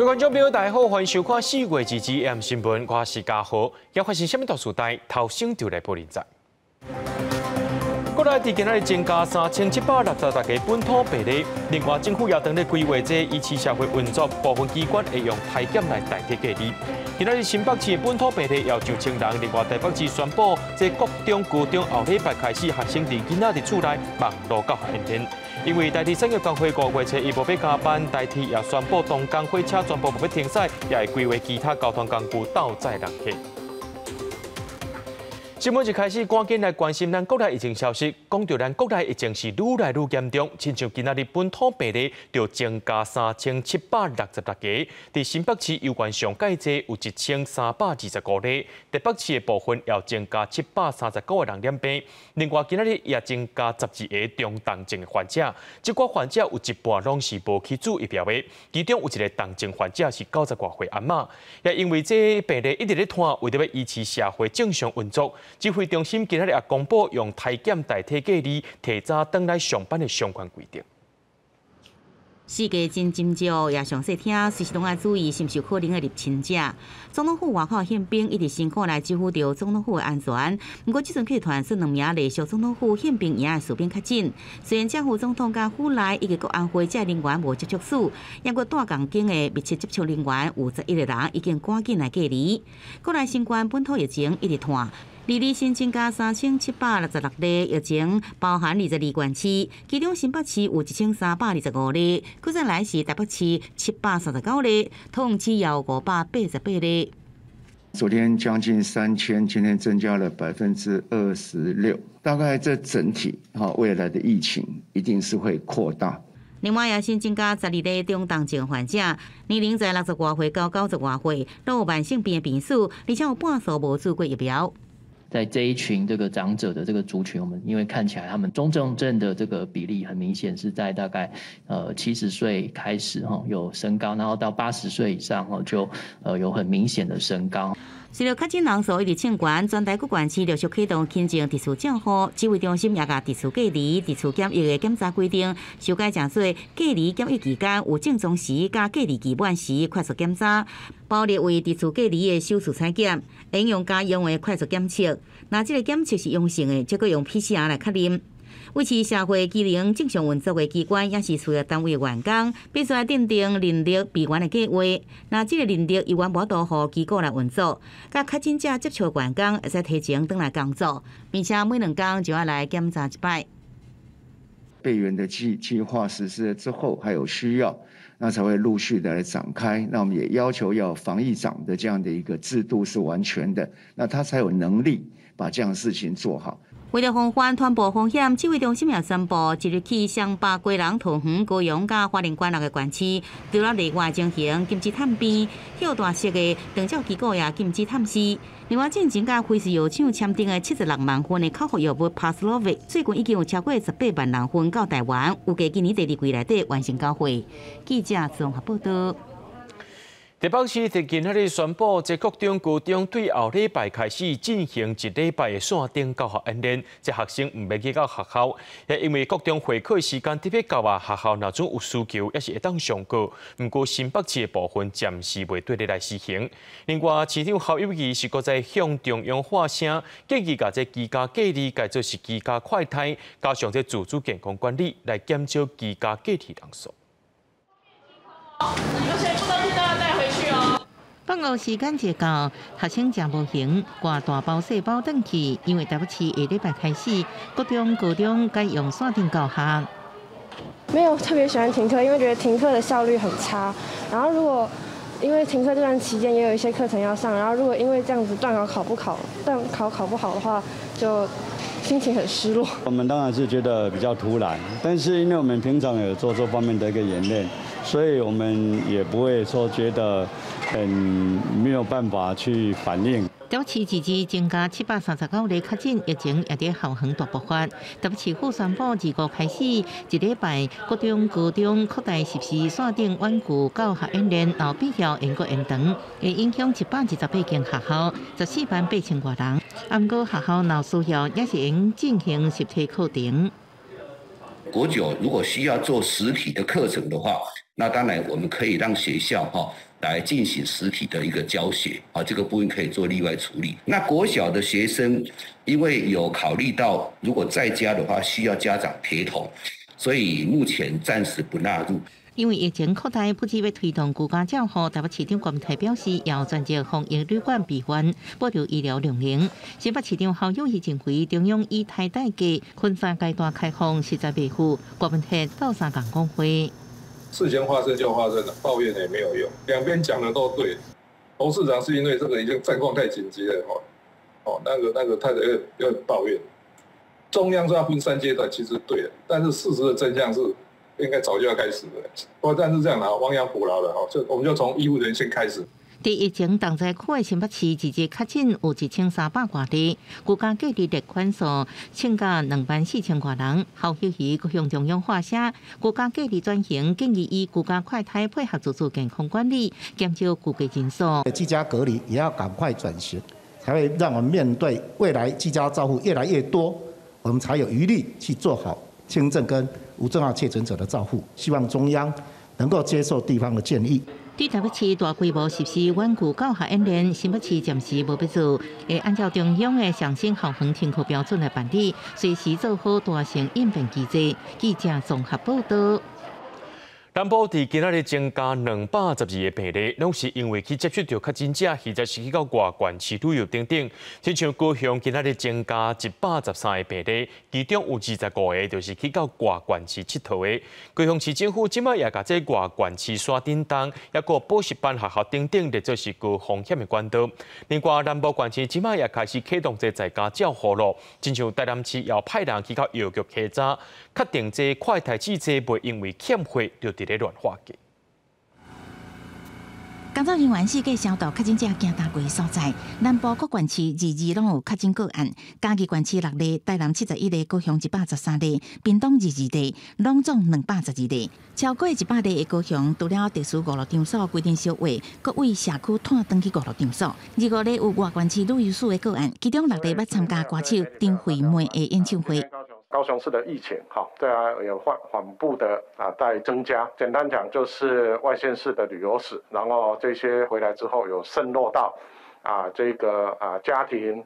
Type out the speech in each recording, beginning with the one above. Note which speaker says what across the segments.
Speaker 1: 各位观众朋友，大家好，欢迎收看4月2日新闻，我是嘉豪。要发生什么大事代，头先就来报连载。国内伫今仔日增加3760个本土病例，另外政府也当咧规划这医师社会运作，部分机关会用体检来代替隔离。今仔日新北市的本土病例要9,000人，另外台北市宣布，这国中、高中后礼拜开始，学生伫囡仔伫厝内网络教学影片。因为台铁产业工会5月初伊无要加班，台铁也宣布动工火车全部无要停驶，也会规划其他交通工具倒载人客。新闻一开始，赶紧来关心咱国内疫情消息。讲到咱国内疫情是愈来愈严重，亲像今仔日本土病例就增加3766个，伫新北市有关上介济有1325例，台北市的部分也增加739个人染病。另外，今仔日也增加12个中重症的患者，这寡患者有一半拢是无去注疫苗的，其中有一个重症患者是90多岁阿嬷，也因为这病例一直咧拖，为着要维持社会正常运作。指挥中心今日也公布用体检代替隔离，提早返来上班的相关规定。
Speaker 2: 世界真斟酌，也详细听，随时拢爱注意是毋是有可能的入侵者。总统府外口宪兵一直辛苦来守护着总统府的安全。不过，这阵客团剩2名隶属总统府宪兵也事变较紧。虽然正副总统甲府内以及国安会这人员无接触史，也过大港境的密切接触人员有11个人已经赶紧来隔离。国内新冠本土疫情一直拖。日日新增加3766例疫情，包含22县市，其中新北市有1325例，搁再来是台北市739例，桃园市也有588例。
Speaker 3: 昨天将近3000，今天增加了26%，大概这整体未来的疫情一定是会扩大。
Speaker 2: 另外，也新增加12例中重症患者，年龄在60多岁到90多岁，都有慢性病的病史，而且有半数无注过疫苗。
Speaker 4: 在这一群这个长者的这个族群，我们因为看起来他们中重症的这个比例很明显是在大概70岁开始有升高，然后到80岁以上就有很明显的升高。
Speaker 2: 随着确诊人数一直升悬，全台各县市陆续启动轻症特殊账户，指挥中心也甲特殊隔离、特殊检疫的检查规定修改正做隔离检疫期间有症状时加隔离期满时快速检查，包列为特殊隔离的首次采检，应用家用的快速检测。若这个检测是阳性的，则可用 PCR 来确认。维持社会机能正常运作的机关，也是需要单位的员工必须来订定人力备援的计划。那这个人力由原无度予机构来运作，甲确诊者接触的员工会使提前回来工作，并且每2天就要来检查一摆。
Speaker 3: 备援的计划实施了之后，还有需要，那才会陆续的来展开。那我们也要求要防疫长的这样的一个制度是完全的，那他才有能力把这样的事情做好。
Speaker 2: 为了防范传播风险，指挥中心也宣布，即日起上北基隆、桃园、高雄、甲花莲管6个县市，除了例外情形禁止探病，较大型的长照机构也禁止探视。另外，进前甲辉瑞药厂签订的76万份的口服药物 Paxlovid， 最近已经有超过18万人份到台湾，预计今年第2季内底完成交货。记者综合报道。
Speaker 1: 台北市伫今仔日宣布，这国中、高中对后礼拜开始进行1礼拜的线顶教学演练，这学生唔要去到学校，也因为国中会考时间特别到学校若总有需求，也是会当上课。不过新北市的部分暂时未对你来实行。另外，市长侯友宜是搁在向中央发声，建议把这居家隔离改做是居家快筛，加上这自主健康管理来减少居家隔离人数。
Speaker 5: 而且不能听到带回去哦。
Speaker 2: 放学时间一到，学生真无闲，挂大包小包转去，因为台北市下礼拜开始，国中、高中该用线顶教学。
Speaker 6: 没有特别喜欢停课，因为觉得停课的效率很差。然后如果因为停课这段期间也有一些课程要上，然后如果因为这样子段考不好的话，就心情很失落。
Speaker 7: 我们当然是觉得比较突然，但是因为我们平常有做这方面的一个演练，所以我们也不会说觉得没有办法去反应。
Speaker 2: 台北市自治增加739例确诊，疫情也在校园大爆发。台北市府宣布自5开始1礼拜，国中、高中扩大实施线顶远距教学演练，后必要延过延长，会影响728间学校，14万8千多人。不过学校若需要，也是应进行实体课程。
Speaker 8: 国9如果需要做实体的课程的话，那当然我们可以让学校来进行实体的一个教学啊，这个部分可以做例外处理。那国小的学生，因为有考虑到如果在家的话需要家长陪同，所以目前暂时不纳入。
Speaker 2: 因为疫情扩大，不止要推动居家照护，台北市长郭文泰表示，要专接防疫旅馆闭环，保留医疗量能。新北市长侯友宜认为，中央以台大计分3阶段开放实在袂赴。郭文泰到3港公会，
Speaker 9: 事情发生就发生了，抱怨也没有用，两边讲的都对。侯市长是因为这个已经战况太紧急了，那个太有点抱怨。中央说要分3阶段，其实对的，但是事实的真相是。应该早就要开始了，不过但是这样啦，亡羊补牢了哈，我们就从医护人先开始。
Speaker 2: 伫疫情重灾区的新北市，一日确诊有1300多例，居家隔离列管数增加24000多人。侯友宜阁向中央画写，居家隔离转型建议以居家快筛配合自主健康管理，减少居家人数。
Speaker 10: 居家隔离也要赶快转型，才会让我们面对未来居家照护越来越多，我们才有余力去做好轻症跟无症状确诊者的照护，希望中央能够接受地方的建议。
Speaker 2: 对台北市大规模实施远距教学演练，新北市暂时无必做，会按照中央的上升校园停课标准来办理，随时做好大型应变机制。记者综合报道。
Speaker 1: 南部伫今仔日增加212个病例，拢是因为去接触到确诊者，或者是去到外县市旅游等等。亲像高雄今仔日增加113个病例，其中有25个就是去到外县市佚佗的。高雄市政府即摆也甲这外县市刷叮当，也个补习班学校等等，列做是高风险的管道。另外，南部县市即摆也开始启动这在家照护咯，亲像台南市要派人去到药局查查，确定这快筛试剂袂因为欠货就咧乱化价。
Speaker 2: 工作人员四界消毒确诊者行大过所在，南部各县市日拢有确诊个案，嘉义县市6例，台南71例，高雄113例，屏东22例，拢总212例。超过100例的高雄，除了特殊娱乐场所规定销话，各为社区摊登记娱乐场所。25例有外县市旅游署的个案，其中6例要参加歌手丁惠妹的演唱会。
Speaker 11: 高雄市的疫情，对啊，有缓步的在增加。简单讲，就是外县市的旅游史，然后这些回来之后有渗漏到这个家庭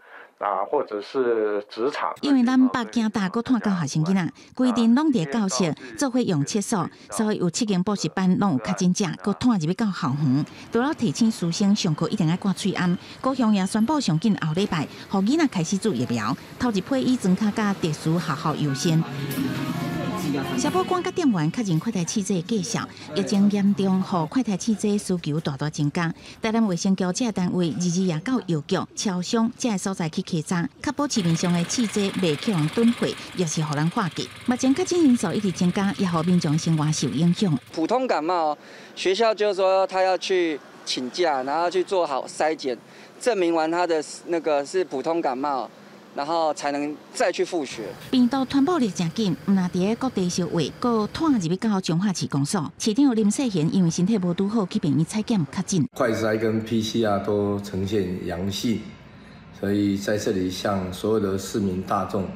Speaker 11: 或者是职场。因为咱
Speaker 2: 北京大个摊教学生囡仔，规定拢伫教室做伙用厕所，所以有7间补习班拢有确诊者，个摊入去到校园。除了提醒师生上课一定要挂喙安，高雄也宣布上紧后礼拜，互囡仔开始做疫苗，头一批以庄卡甲特殊学校优先。消保官甲店员确认快筛试剂计效，疫情严重，互快筛试剂需求大大增加。台南卫生局这单位22夜到药局、超商这所在去稽查，确保市面上的试剂袂去人囤货，也是互人化解。目前确诊人数一直增加，也互民众生活受影响。
Speaker 12: 普通感冒，学校就说他要去请假，然后去做好筛检，证明完他的那个是普通感冒。然后才能再去复学。病毒传播力真紧，唔那伫各地消化，
Speaker 2: 个拖入去到彰化市公所。市长林世贤因为身体无拄好，去病院采检确诊。
Speaker 13: 快筛跟 PCR 都呈现阳性，所以在这里向所有的市民大众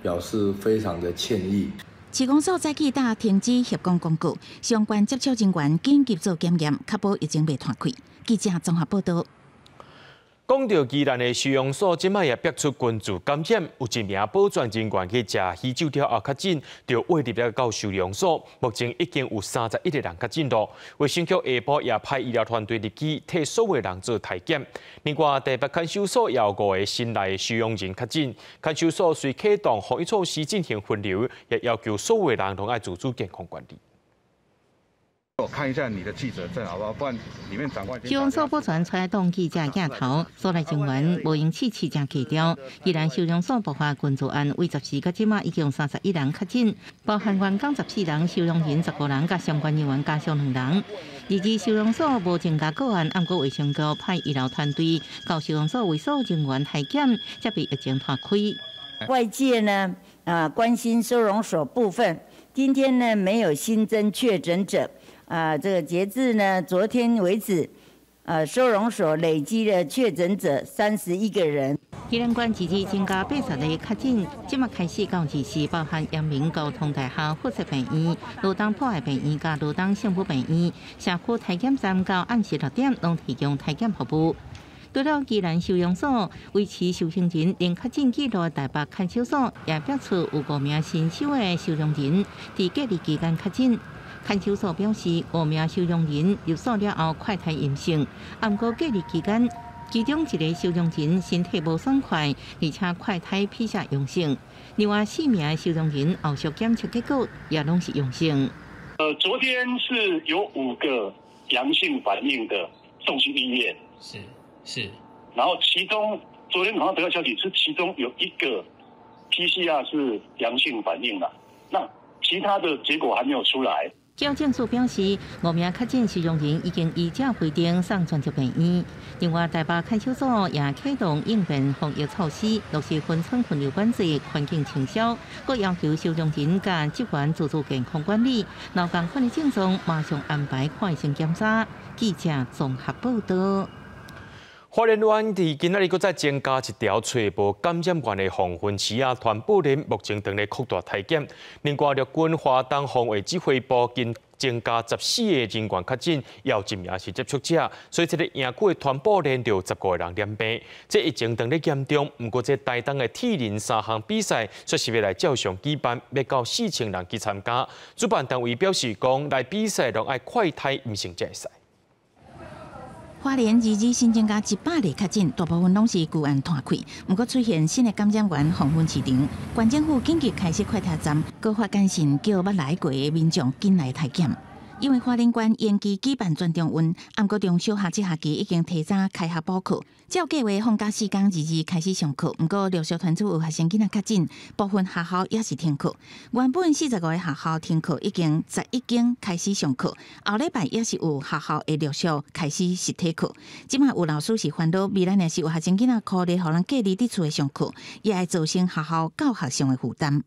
Speaker 13: 表示非常的歉意。
Speaker 2: 市公所早起打停止协工公告，相关接触人员紧急做检验，确保疫情袂传开。记者综合报道。
Speaker 1: 讲到宜兰的收容所，即摆也逼出群聚感染，有一名保全人员去食鱼酒条后确诊，就划入了到收容所。目前已经有31个人确诊了。卫生局下晡也派医疗团队入去替所有人做体检。另外，台北看守所也有5个新来收容人确诊，看守所虽启动防疫措施进行分流，也要求所有人都爱自主健康管理。
Speaker 14: 我看一下你的记者证好不好？不然里面长官。
Speaker 2: 收容所保全出来动记者镜头，所内人员无用试试正低调。宜兰收容所爆发群聚案，为14个即马已经31人确诊，包含员工14人、收容人15人，甲相关人员加上2人。而收容所无增加个案，按过卫生局派医疗团队到收容所为所有人员体检，才被疫情拖开。
Speaker 15: 外界呢关心收容所部分，今天呢没有新增确诊者。这个截至呢昨天为止，收容所累积的确诊者31个人。
Speaker 2: 宜兰县自治增加80个确诊，即马开始到24，包含阳明交通大学附设病院、罗东破坏病院甲罗东幸福病院，社区体检站到暗时6点拢提供体检服务。除了宜兰收容所维持受刑人零确诊记录，台北看守所也标出有5名新收的收容人伫隔离期间确诊。看守所表示，5名收容人入所了后快筛阴性，不过隔离期间，其中1个收容人身体无爽快，而且快筛PCR阳性。另外4名收容人后续检测结果也拢是阳性。
Speaker 16: 昨天是有5个阳性反应的送去医院，是。然后其中昨天好像得到消息是其中有1个 PCR 是阳性反应了，那其他的结果还没有出来。
Speaker 2: 矫正署表示，5名确诊收容人已经依照规定送专职病院。另外，台北看守所也启动应变防疫措施，落实分村分流管制、环境清消，各要求收容人甲职员自主健康管理。劳工管理症状马上安排快筛检查。记者综合报道。
Speaker 1: 花莲县伫今仔日，搁再增加1条找无感染源的防粪池啊，团部人目前正在扩大体检。另外，陆军华东防卫指挥部今增加14个人员确诊，有1名是接触者，所以这个营区的团部人就10个人染病。这疫情当咧严重，不过这台东的铁人3项比赛说是要来照常举办，要到4000人去参加。主办单位表示讲，来比赛拢爱快筛阴性才会使。
Speaker 2: 花莲日新增加100例确诊，大部分拢是旧案摊开，不过出现新的感染源防粪市场。县政府紧急开设快筛站，高发简讯叫捌来过的民众紧来体检。因为花莲县延期举办全中运，不过中小学这学期已经提早开学补课，照计划放假4天日开始上课。不过陆续传出有学生囡仔确诊，部分学校也是停课。原本45个学校停课，已经11间开始上课，后礼拜也是有学校会陆续开始实体课。即马有老师是烦恼，未来若是有学生囡仔苦力，互人隔离伫厝上课，也会造成学校教学上的负担。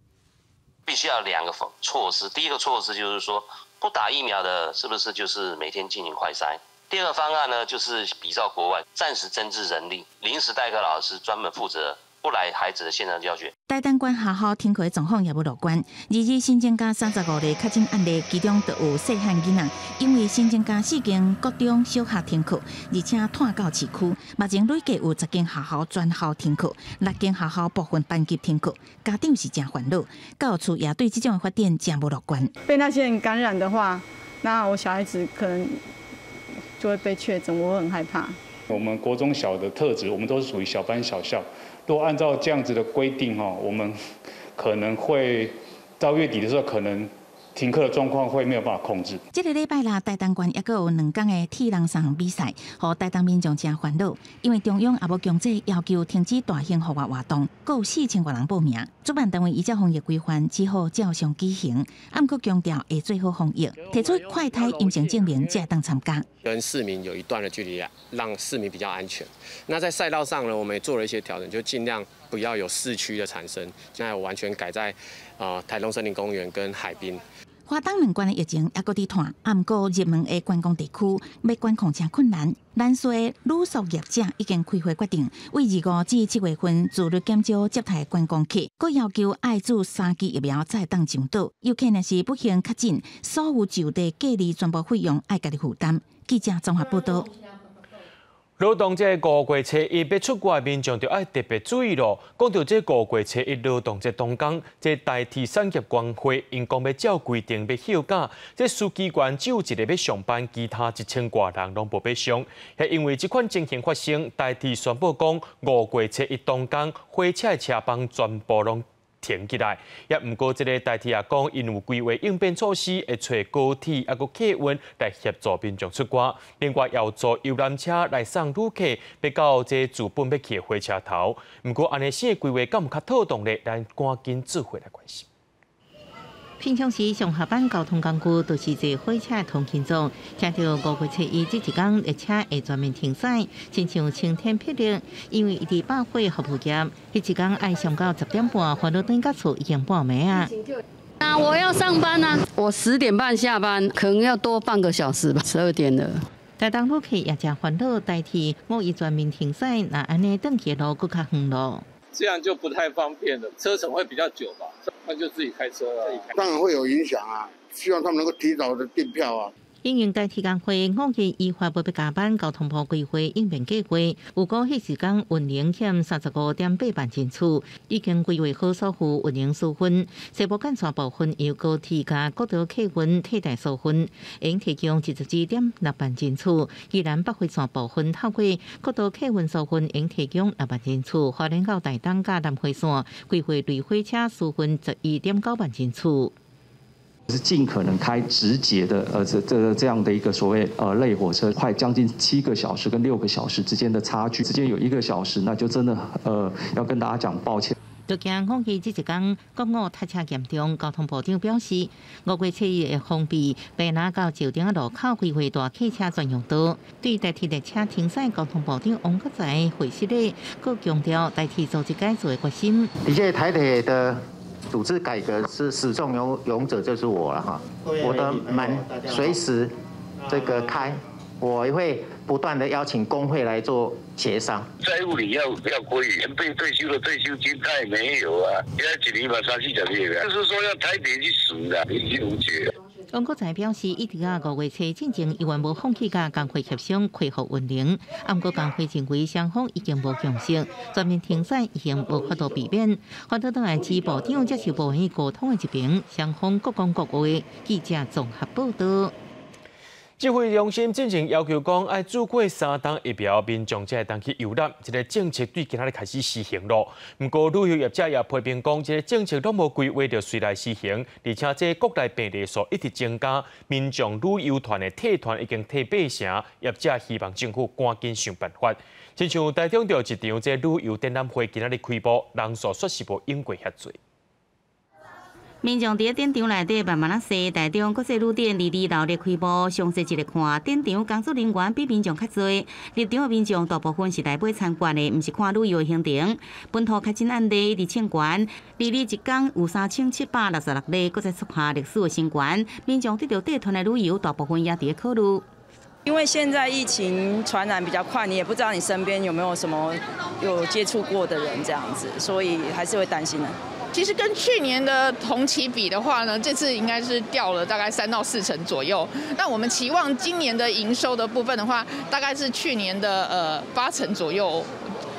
Speaker 17: 必须要2个措施，第一个措施就是说，不打疫苗的，是不是就是每天进行快筛？第二个方案呢，就是比照国外，暂时增置人力，临时代课老师专门负责不来孩子的线上教学。
Speaker 2: 台东县学校停课的状况也不乐观，日新增加35例确诊案例，其中就有细汉囡仔，因为新增加4间国中小学停课，而且摊到市区，目前累计有10间学校全校停课，6间学校部分班级停课，家长是真烦恼。教育处也对这种的发展真不乐观。
Speaker 18: 被那些人感染的话，那我小孩子可能就会被确诊，我很害怕。
Speaker 19: 我们国中小的特质，我们都是属于小班小校。如果按照这样子的规定我们可能会到月底的时候，可能停课的状况会没有办法控制。
Speaker 2: 这个礼拜啦，台东县也有2天的铁人3项比赛，让台东民众真烦恼，因为中央也无强制要求停止大型户外活动，各有4000多人报名。主办单位依照防疫规范，只好照常举行，不过强调会做好防疫，提出快筛阴性证明才当参加。
Speaker 20: 跟市民有一段的距离，让市民比较安全。那在赛道上呢，我们也做了一些调整，就尽量不要有市区的产生，现在完全改在台东森林公园跟海滨。
Speaker 2: 花东2县的疫情也搁伫拖，不过热门的观光地区要管控真困难。南市的旅宿业者已经开会决定，为25至7月份自律减少接待观光客，佮要求爱注3剂疫苗才当上岛。尤其若是不幸确诊，所有就地隔离全部费用爱家己负担。记者综合报道。
Speaker 1: 罗东这5月初1要出国的民众就要特别注意咯。讲到这5月初1罗东这动工，这代替产业工会因讲要照规定要休假，这司机员只有1个要上班，其他1000多人拢无要上。也因为这款情形发生，代替宣布讲5月初1动工，火车的车帮全部拢停起来，也毋过，这个代替也讲，因有规划应变措施，会找高铁啊个客运来协助民众出国。另外，要坐游览车来送旅客，要到这自本要去的火车头。毋过，安尼新的规划敢有较妥当咧？咱赶紧做回来关心。
Speaker 2: 平常时上下班交通工具都是坐火车通勤族，听到5月初1这一天列车会全面停驶，亲像晴天霹雳。因为伊伫百货服务业，迄一天爱上到10点半，回到等到厝已经半暝啊。
Speaker 21: 我要上班啊！我10点半下班，可能要多半个小时吧，12点了。
Speaker 2: 台台东旅客也真烦恼，代替5亿全面停驶，那安尼转去的路更较远咯。
Speaker 21: 这样就不太方便了，车程会比较久吧？那就自己开车了。
Speaker 22: 当然会有影响啊，希望他们能够提早的订票啊。
Speaker 2: 因应代替工会5日依法要加班，交通部规划应变计划，有估迄时间运营欠35.8万人次，已经规划好所有运营疏分。西部干线部分由高铁加国道客运替代疏分，应提供72.6万人次。宜兰北回线部分透过国道客运疏分，应提供6万人次。花莲到台东加南回线规划类火车疏分11.9万人次。
Speaker 23: 是尽可能开直捷的这样的一个所谓类火车，快将近7个小时跟6个小时之间的差距，之间有1个小时，那就真的要跟大家讲抱歉。
Speaker 2: 就惊5日这一天国五塞车严重，交通部长表示，5月7日会封闭北南到石碇路口规划大客车专用道。对代替列车停驶，交通部长王国材会室内，佮强调代替组织改造的决心。
Speaker 24: 的确，台铁的组织改革是始终勇者，就是我了哈。我的门随时开，我也会不断的邀请工会来做协商。
Speaker 25: 债务你要归原被退休的退休金，他也没有啊，现在1年嘛3、4个月，就是说要台铁去赎的，已经无解。
Speaker 2: 王国材表示，一直到5月7进前，依然无放弃甲工会协商恢复运营。不过工会认为双方已经无共识，全面停驶已经无法度避免。反倒当然支部长接受部门沟通的一边，双方各讲各话。记者综合报道。
Speaker 1: 指挥中心进前要求讲，要住过3档疫苗，民众才会当去游览。这个政策对今仔日开始施行咯。不过旅游业者也批评讲，这个政策拢无规划着随来施行，而且这国内病例数一直增加，民众旅游团的退团已经退8成，业者希望政府赶紧想办法。亲像台中就一场这旅游展览会今仔日开幕，人数确实无应过遐侪。
Speaker 2: 民众伫展场内底慢慢踅，台中国际旅展22楼咧开幕，详细一个看，展场工作人员比民众较多。入场的民众大部分是来买参观的，毋是看旅游的行程。本土确诊案例一直清悬，22一天有3766例，搁再创下历史的新高。民众对着带团的旅游，大部分也伫考虑。
Speaker 26: 因为现在疫情传染比较快，你也不知道你身边有没有什么有接触过的人这样子，所以还是会担心的。
Speaker 5: 其实跟去年的同期比的话呢，这次应该是掉了大概3到4成左右。那我们期望今年的营收的部分的话，大概是去年的8成左右，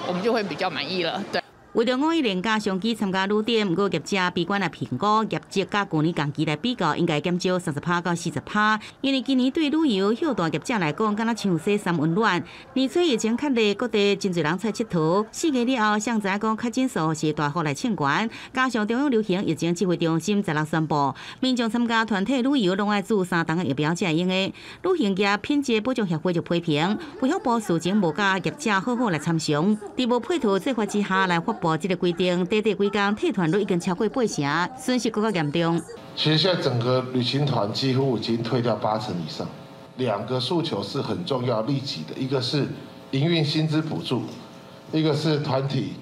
Speaker 5: 我们就会比较满意了。对。
Speaker 2: 为着5亿廉价商机参加旅展，不过业者闭关来评估，业绩甲去年同期来比较，应该减少30%到40%。因为今年对旅游休大业者来讲，敢若像洗三温暖。年初疫情较热，各地真侪人出来佚佗。4月了后，上知影讲确诊数是大幅来清悬，加上中央流行疫情指挥中心16宣布，民众参加团体旅游拢爱注3档的疫苗才会用的。旅行业品质保障协会就批评，卫福部事前无甲业者好好来参详，伫无配套做法之下来发布。这个规定，短几天退团率已经超过8成，损失更加严重。
Speaker 22: 其实现在整个旅行团几乎已经退掉8成以上。2个诉求是很重要、立即的，一个是营运薪资补助，一个是团体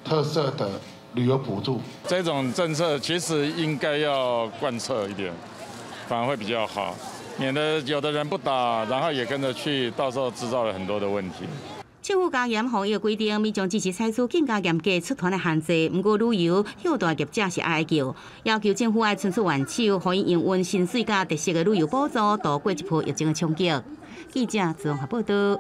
Speaker 22: 特色的旅游补助。
Speaker 19: 这种政策其实应该要贯彻一点，反而会比较好，免得有的人不打，然后也跟着去，到时候制造了很多的问题。
Speaker 2: 政府加严防疫的规定，民众支持采取更加严格出团的限制。不过旅游休大业者是哀叫，要求政府爱伸出援手，可以营运薪水加特色的旅游补助，度过一波疫情的冲击。记者综合报道。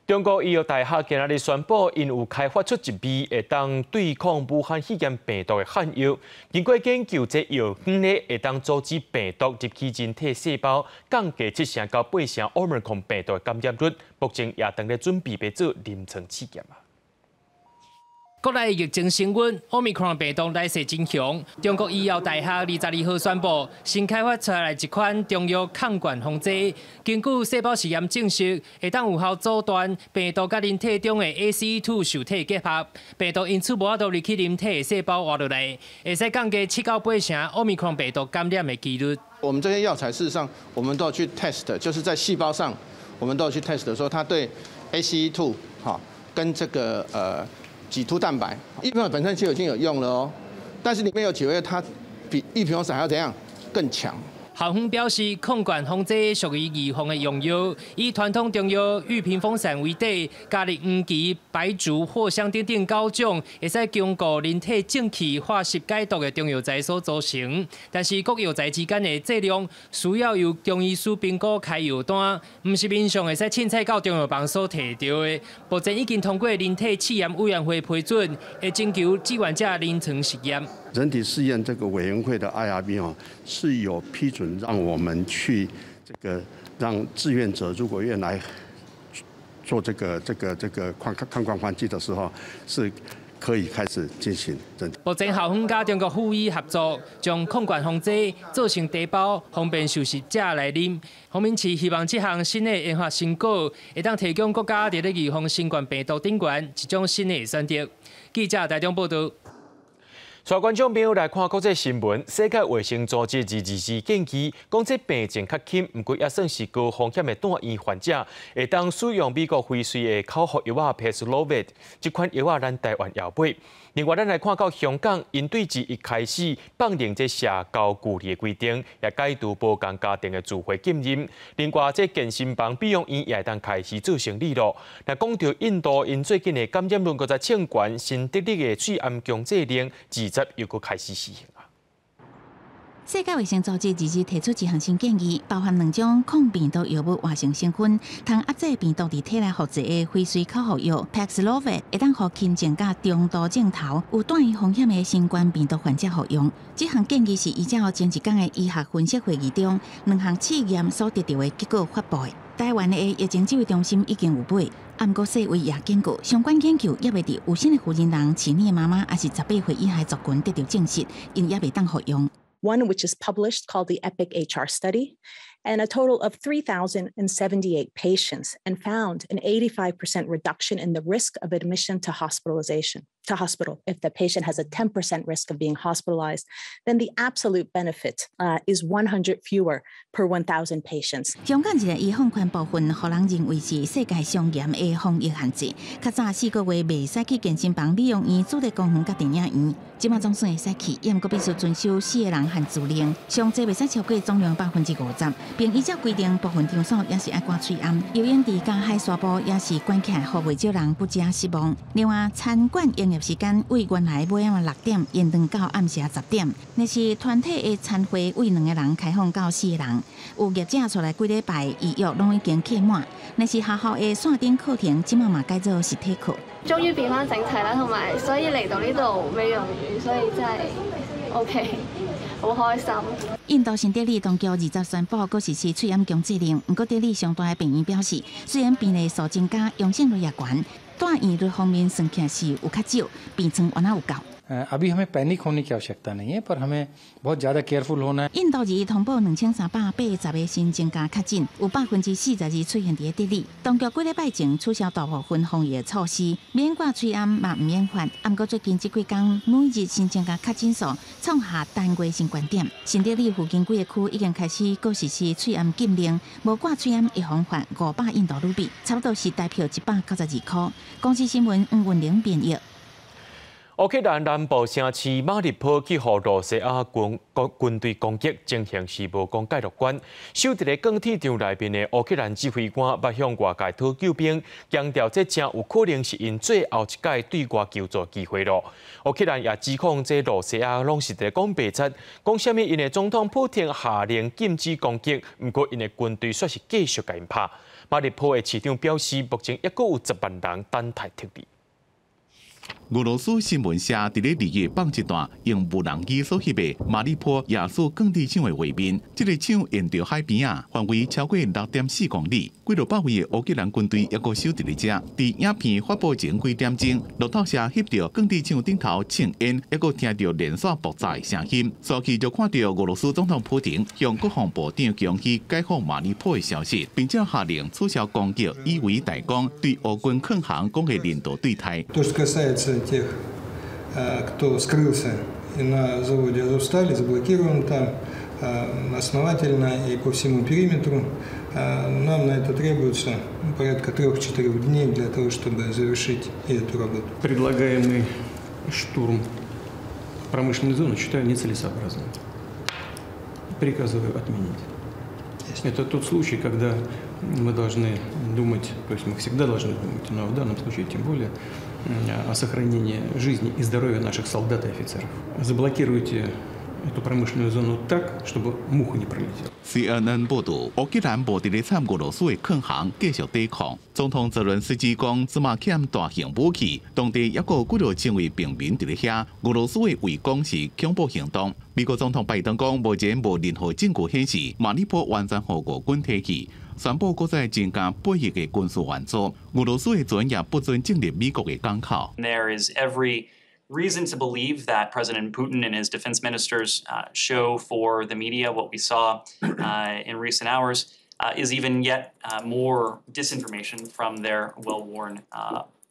Speaker 1: 中国医药大学今日宣布，因有开发出一味会当对抗武汉肺炎病毒的汉药。经过研究，这药方呢会当阻止病毒入去人体细胞，降低7成到8成 Omicron 病毒的感染率。目前也正在准备要做临床试验啊。
Speaker 27: 国内疫情升温 ，Omicron 病毒来势真强。中国医药大学22号宣布，新开发出来一款中药抗原防剂，经过细胞实验证实，会当有效阻断病毒甲人体中的 ACE2 受体结合，病毒因此无法度入去人体的细胞活落来，会使降低7到8成 Omicron 病毒感染的几率。
Speaker 22: 我们这些药材事实上，我们都要去 test， 就是在细胞上，我们都要去 test 说它对 ACE2 跟这个己突蛋白，异品本身就已经有用了哦，但是里面有几位它比异品还要怎样更强。
Speaker 27: 校方表示，控管风剂属于预防的用药，以传统中药玉屏风散为底，加入黄芪、白术、藿香等等9种，会使经过人体正气、化湿解毒的中药材所组成。但是各药材之间的剂量需要由中医师评估开药单，唔是平常会使凊彩到中药房所摕到的。目前已经通过人体试验委员会批准，会征求志愿者临床实验。
Speaker 3: 人体试验这个委员会的 IRB 是有批准让我们去让志愿者如果愿来做这个抗冠环剂的时候，是可以开始进行。
Speaker 27: 目前校方甲中国护医合作，将控管风剂做成茶包，方便受试者来啉。黄明志希望这项新的研发成果会当提供国家伫咧预防新冠病毒顶悬一种新的选择。记者台中报道。带观众朋友来看国际新闻。世界卫生组织2024建议，讲这病情较轻，不过也算是高风险的住院患者，会当使用美国辉瑞的口服药Paxlovid， 这款药咱台湾也买。另外，咱来看到香港，因对自一开始放定这社交距离的规定，也解除无共家庭的聚会禁令。另外，这健身房、美容院也当开始做生意咯。那讲到印度，因最近的感染率搁在升悬，新德里的水暗强制令20又搁开始施行。
Speaker 2: 世界卫生组织日提出一项新建议，包含2种抗病毒药物活性成分，通压制病毒伫体内复制的辉瑞口服药 Paxlovid， 会当互轻症甲中度症头有转移风险的新冠病毒患者服用。这项建议是依照前一天的医学分析会议中2项试验所得到的结果发布的。台湾的疫情指挥中心已经有买，不过世卫也警告，相关研究也未伫有新的负责人、饲奶的妈妈，还是18岁以下族群得到证实，因也未当服用。
Speaker 4: One which is published called the EPIC-HR study, and a total of 3,078 patients, and found an 85% reduction in the risk of admission to hospital. If the patient has a 10% risk of being hospitalized, then the absolute benefit is 100 fewer per 1,000 patients.
Speaker 2: 香港一个医放宽部分，互人认为是世界上严的防疫限制。较早4个月未使去健身房、美容院、主题公园甲电影院，即马总算会使去，也毋过必须遵守4个人限自令，上济未使超过总量50%，并依照规定部分场所也是爱挂嘴暗。游泳池甲海沙坡也是关起来，互未少人不加失望。另外，餐馆营业时间为原来每晚6点延长到暗时10点。那是团体的餐会为2个人开放到4个人。有业者出来几礼拜预约拢已经客满。那是学校的线顶课程，即马嘛改做实體課。
Speaker 6: 終於變翻整齊啦，同埋所以嚟到呢度美容院，所以真係 OK， 好開心。
Speaker 2: 印度新德里當局20宣布，佫實施喙暗強制令。不過德里上大的病院表示，雖然病例數增加，陽性率也懸，住院率方面算起來是有較少，病床還有夠。
Speaker 7: अभी हमें पैनिक होने की आवश्यकता नहीं है, पर हमें बहुत ज़्यादा केयरफुल होना है。
Speaker 2: 印度日通報2380個新增加確診，有42%出現喺德里。當局幾禮拜前取消大部分防疫措施，免掛喙暗嘛唔免發。不過最近這幾天每日新增加確診數創下單月新高點。新德里附近幾個區已經開始佫實施喙暗禁令，無掛喙暗一方罰500印度盧比，差不多是大票192塊。公司新聞吳文玲編譯。烏克蘭南部城市馬里坡去互羅西亞軍隊攻擊，情形是無講介樂觀。守佇咧鋼鐵場內面的烏克蘭指揮官要向外界討救兵，強調這正有可能是因最後一屆對外求助機會咯。烏克蘭也指控這羅西亞攏是在講白賊，講啥物因的總統普丁下令禁止攻擊，不過因的軍隊卻是繼續甲因拍。馬里坡的市長表示，目前還佫有10萬人等待撤離。
Speaker 8: 俄羅斯新聞社伫咧2月放一段用無人機所翕的馬里坡耶穌鋼鐵廠的畫面，這個廠沿着海邊啊，範圍超過6.4公里，幾落百位的烏克蘭軍隊抑擱守佇咧遮。佇影片發布前幾點鐘，路透社翕到鋼鐵廠頂頭慶煙，抑擱聽到連續爆炸的聲音，隨即就看到俄羅斯總統普丁向國防部長強去解放馬里坡的消息，並且下令取消攻擊，以為代講對俄軍抗航講嘅領導對台。
Speaker 9: тех, кто скрылся и на заводе Азовсталь, заблокирован там основательно и по всему периметру. Нам на это требуется порядка 3-4 дней для того, чтобы завершить эту работу.
Speaker 7: Предлагаемый штурм промышленной зоны считаю нецелесообразным.
Speaker 9: приказываю отменить. Это тот случай, когда мы должны думать, то есть мы всегда должны думать, но в данном случае тем более о сохранении жизни и здоровья наших солдат и офицеров. Заблокируйте эту промышленную зону так, чтобы муха не пролетела.
Speaker 8: CNN 报道，乌克兰无伫咧参俄罗斯的抗衡，继续抵抗。总统泽伦斯基讲，芝麻欠大型武器，当地也有几多千位平民伫咧遐。俄罗斯的围攻是恐怖行动。美国总统拜登讲，目前无任何证据显示马里波完全互俄军提起，宣布搁再增加8亿的军事援助。俄罗斯的专业不准进入美国的港口。
Speaker 10: There is every reason to believe that President Putin and his defense ministers show for the media what we saw in recent hours is even yet more disinformation from their well-worn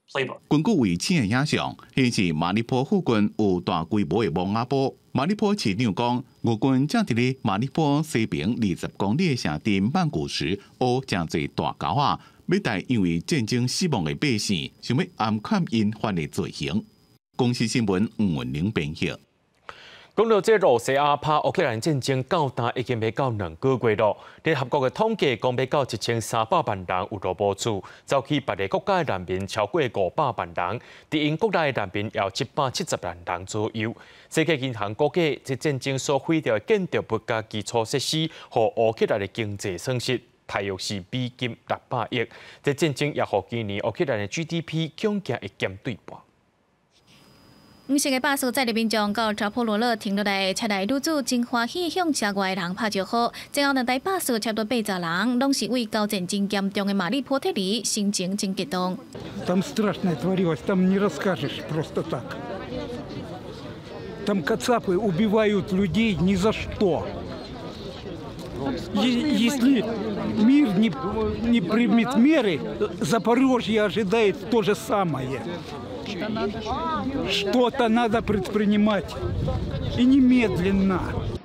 Speaker 10: playbook.
Speaker 8: 根据卫星的影像，显示马里坡附近有大规模的摩瓦堡。马里坡市长讲，俄军正伫咧马里坡西边20公里的城镇曼古时，乌真侪大狗仔，要带因为战争死亡的百姓，想要暗砍因犯的罪行。公司新闻吴文玲编译。
Speaker 1: 讲到这罗西亚拍乌克兰战争到达已经要到2个月了。联合国的统计讲，要到1300万人有落无厝，走去别个国家的难民超过500万人，伫因国内的难民也有770万人左右。世界银行估计，这战争所毁掉的建筑物加基础设施，和乌克兰的经济损失大约是美金600亿。这战争也和今年乌克兰的 GDP 恐惊会减对半。
Speaker 11: 世界巴士载着民众到查普罗勒停落来，车内女子真欢喜向车外的人拍招呼。前后2台巴士差不多80人，拢是为交战真严重的马里坡撤离，心情真激动。
Speaker 12: Там страшное творилось, там не расскажешь просто так. Там кацапы убивают людей ни за что. Если мир не примет меры, Запорожье ожидает то же самое. Что-то надо предпринимать и немедленно.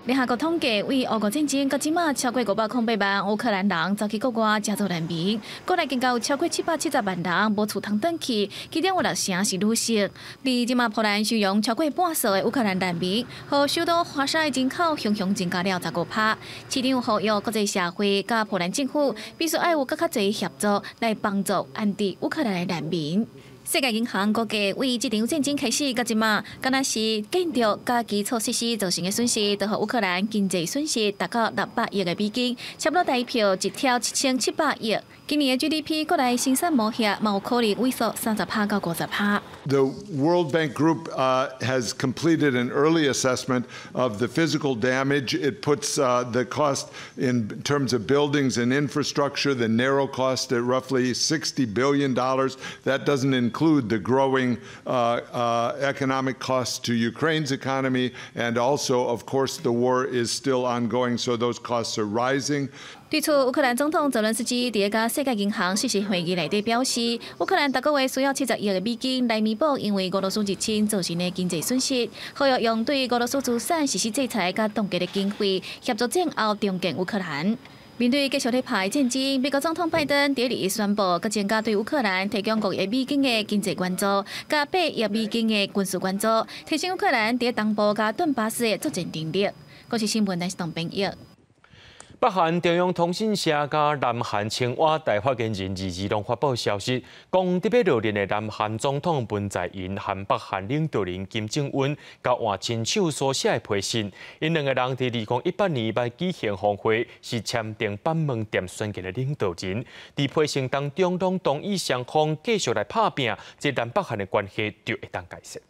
Speaker 11: 联合国统计，为俄国战争到即马超过508万乌克兰人走去国外加做难民，国内更有超过770万人无厝通转去，其中有6成是女性。而即马波兰收容超过半数的乌克兰难民，和首都华沙的人口雄雄增加了15%。市长呼吁国际社会甲波兰政府必须要有更较侪协助来帮助安置乌克兰的难民。世界银行估计，为这场战争开始到即马，敢若是建筑甲基础设施造成的损失，都和乌克兰经济损失达到600亿的美金，差不多代表一条1700亿。今年的 GDP 国内生产毛额嘛有可能萎缩30%到50%。
Speaker 13: The World Bank Group has completed an early assessment of the physical damage. It puts the cost in terms of buildings and infrastructure, the narrow cost at roughly $60 billion. That doesn't include the growing economic costs to Ukraine's economy, and also, of course, the war is still ongoing, so those costs are rising.
Speaker 11: 对此，乌克兰总统泽伦斯基伫个世界银行实时会议内底表示，乌克兰每个月需要70亿的美金来弥补因为俄罗斯入侵造成的经济损失，呼吁用对俄罗斯资产实施制裁甲冻结的经费，协助战后重建乌克兰。面对继续咧打战争，美国总统拜登第2日宣布，佮增加对乌克兰提供5亿美金的经济援助，加8亿美金的军事援助，提升乌克兰伫东部甲顿巴斯的作战能力。国际新闻台是唐编译。
Speaker 1: 北韩中央通讯社甲南韩青瓦台发言人22日发布消息，讲特别热恋的南韩总统文在寅和北韩领导人金正恩交换亲手所写的批信，因2个人伫2018年8举行峰会，是签订板门店选举的领导人。伫批信当中，拢同意双方继续来拍拼，这南北韩的关系就会当改善。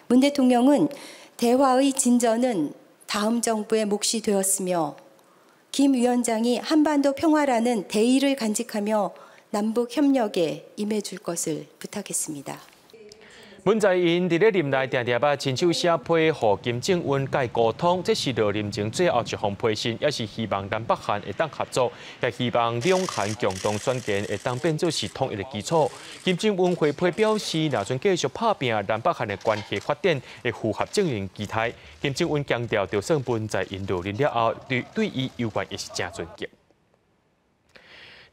Speaker 14: 문 대통령은 대화의 진전은 다음 정부의 몫이 되었으며 김 위원장이 한반도 평화라는 대의를 간직하며 남북 협력에 임해줄 것을 부탁했습니다.
Speaker 1: 文在寅伫咧任内定定把亲手写批，互金正恩甲沟通，这是落任前最后一封批信，也是希望南北韩会当合作，也希望两韩共同选举会当变作是统一的基础。金正恩回批表示，若准继续拍拼，南北韩的关系发展会符合正面期待。金正恩强调，就算文在寅落任了后，对伊有关也是真尊敬。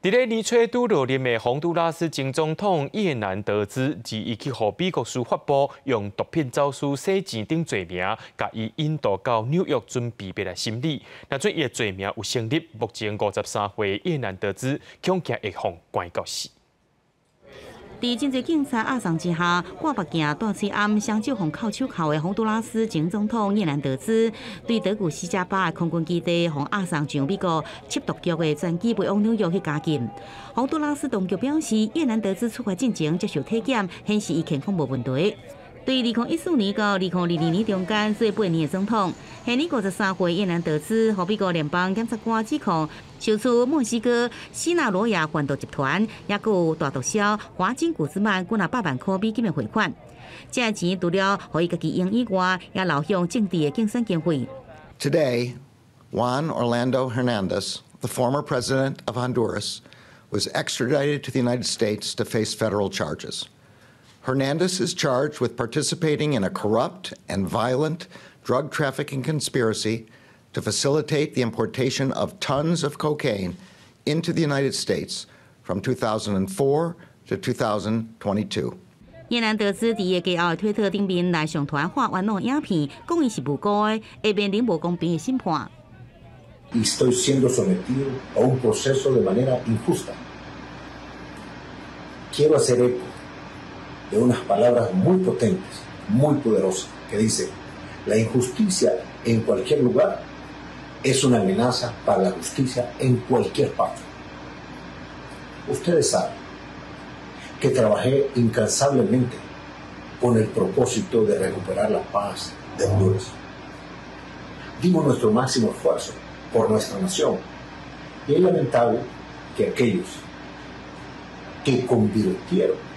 Speaker 1: 伫咧年初拄落任的洪都拉斯前总统叶南德兹，2日去予美国司法部用毒品走私洗钱等罪名，甲伊引渡到纽约准备要来审理。若准伊的罪名有成立，目前53岁叶南德兹恐惊会被关到死。
Speaker 2: 伫真侪警察押送之下，挂目镜大嘴暗双手互扣手铐的洪都拉斯前总统叶南德兹，对德古西加巴的空军基地，互押送上美国缉毒局的专机飞往纽约去加禁。洪都拉斯当局表示，叶南德兹出发进前接受体检，显示伊健康无问题。对2014年到2022年中间做8年的总统，现年53岁叶南德兹，互美国联邦检察官指控收取墨西哥西纳罗亚贩毒集团，也有大毒枭华金古兹曼几百万块美金的汇款。这些钱除了互伊家己用以外，也流向政治的竞选经费。
Speaker 15: Today, Juan Orlando Hernandez, the former president of Honduras, was extradited to the United States to face federal charges. Hernandez is charged with participating in a corrupt and violent drug trafficking conspiracy to facilitate the importation of tons of cocaine into the United States from 2004 to 2022.
Speaker 2: 叶南德兹伫个家后推特顶面来上传画冤枉影片，讲伊是无辜的，会面临无公平的审判。
Speaker 16: Estoy siendo sometido a un proceso de manera injusta. Quiero hacer eco de unas palabras muy potentes, muy poderosas, que dice, la injusticia en cualquier lugar es una amenaza para la justicia en cualquier parte. Ustedes saben que trabajé incansablemente con el propósito de recuperar la paz de Honduras. Dimos nuestro máximo esfuerzo por nuestra nación y es lamentable que aquellos que convirtieron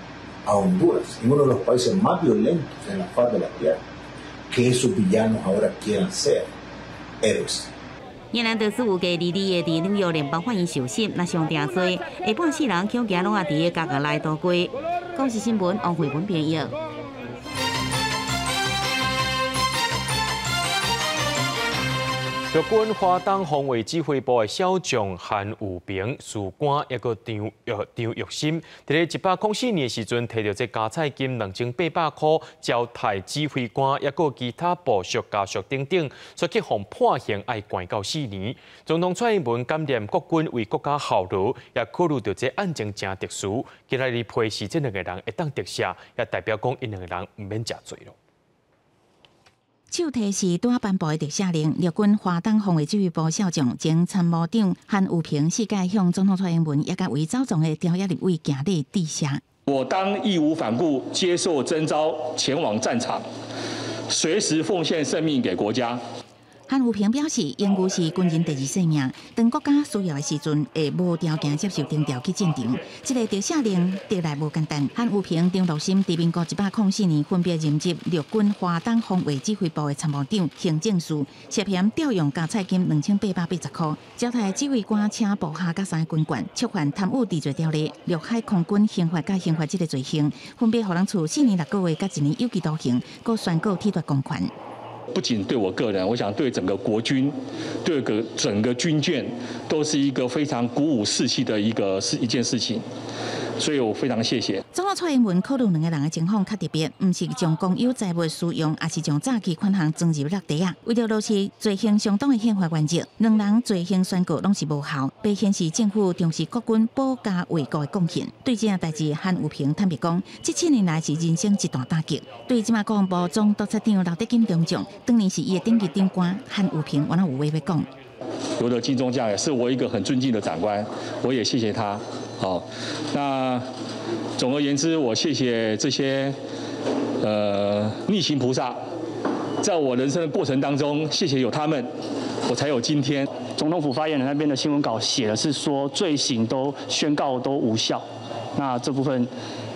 Speaker 16: a Honduras en uno de los países más violentos en la faz de la tierra, que esos villanos ahora quieran ser héroes.
Speaker 2: 叶南德兹有计2日伫纽约联邦法院受审，若上定罪，下半世人恐惊拢也伫个家内度过。公视新闻王慧文编译。
Speaker 1: 陆军华东防卫指挥部的少将韩武平，士官也个张玉心，伫咧104年时阵，摕到这加菜金2800块，交代指挥官也个其他部属家属等等，所以互判刑爱关到4年。总统蔡英文感念国军为国家效劳，也考虑到这案情真特殊，今仔日批示这2个人会当特赦，也代表讲因2个人唔免食罪咯。
Speaker 2: 手提是拄颁布的特赦令，陆军华东防卫指挥部少将前参谋长韩武平世界向总统蔡英文也甲为遭撞的朝野立委行礼致谢。
Speaker 17: 我当义无反顾接受征召，前往战场，随时奉献生命给国家。
Speaker 2: 韩武平表示，英语是军人第2生命，当国家需要的时阵，会无条件接受征调去战场。这个特赦令得来无简单。韩武平、张陆心伫民国104年分别任职陆军华东防卫指挥部的参谋长、行政署，涉嫌调用加菜金2880块，交代指挥官请部下甲3个军官，触犯贪污治罪条例、陆海空军刑法甲刑法这个罪行，分别互人处4年6个月甲1年有期徒刑，搁宣告褫夺公权。
Speaker 17: 不仅对我个人，我想对整个国军、对整个军舰，都是一个非常鼓舞士气的一件事情。所以我非常谢谢。
Speaker 2: 总统蔡英文考虑2个人的情况较特别，唔是将公有财物使用，而是将早期款项装入落地啊。为了落实罪行相当的宪法原则，2人罪行宣告拢是无效，被显示政府重视国军保家卫国的贡献。对这件代志，韩武平坦白讲，这7年来是人生一大打击。对即马国防部总督察长刘德金中将，当年是伊的顶级长官，韩武平原来有话要讲。
Speaker 17: 刘德金中将也是我一个很尊敬的长官，我也谢谢他。好，那总而言之，我谢谢这些逆行菩萨，在我人生的过程当中，谢谢有他们，我才有今天。
Speaker 18: 总统府发言人那边的新闻稿写的是说罪行都宣告都无效，那这部分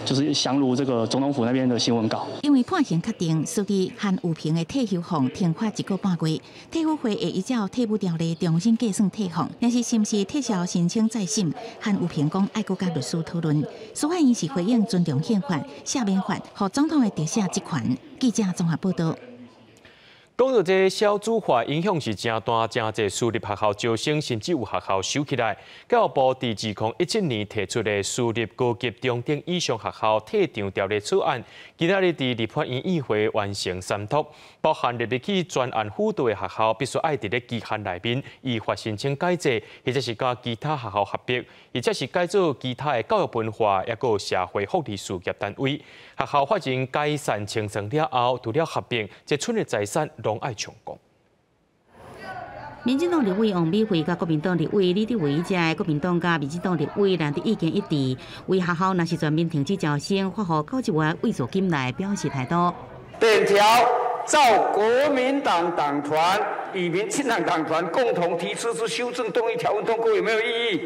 Speaker 18: 就是详如这个总统府那边的新闻稿。
Speaker 2: 因为判刑确定，所以韩武平的退休俸停发1个半月，退伍会会依照退伍条例重新计算退俸，但是是不是撤销申请再审，韩武平讲爱佮甲律师讨论。司法院是回应尊重宪法、赦免法，和总统的特赦职权。记者综合报道。
Speaker 1: 讲到这少子化影响是真大，真侪私立学校招生甚至有学校收起来。教育部伫2017年提出的私立高级中等以上学校退场条例草案，今仔日伫立法院议会完成三读，包含立起专案辅导的学校必须爱伫咧期限内面依法申请改制，或者是甲其他学校合并，或者是改做其他的教育文化，也有社会福利事业单位。学校发展改善清算了后，除了合并，这剩的财产拢爱充公。
Speaker 2: 民进党立委王美惠甲国民党立委李德维遮国民党甲民进党立委难得意见一致，为学校若是全面停止招生，发予教职员慰助金来表示态度。
Speaker 5: 本条照国民党党团与民进党党团共同提出之修正动议条文通过，有没有异议？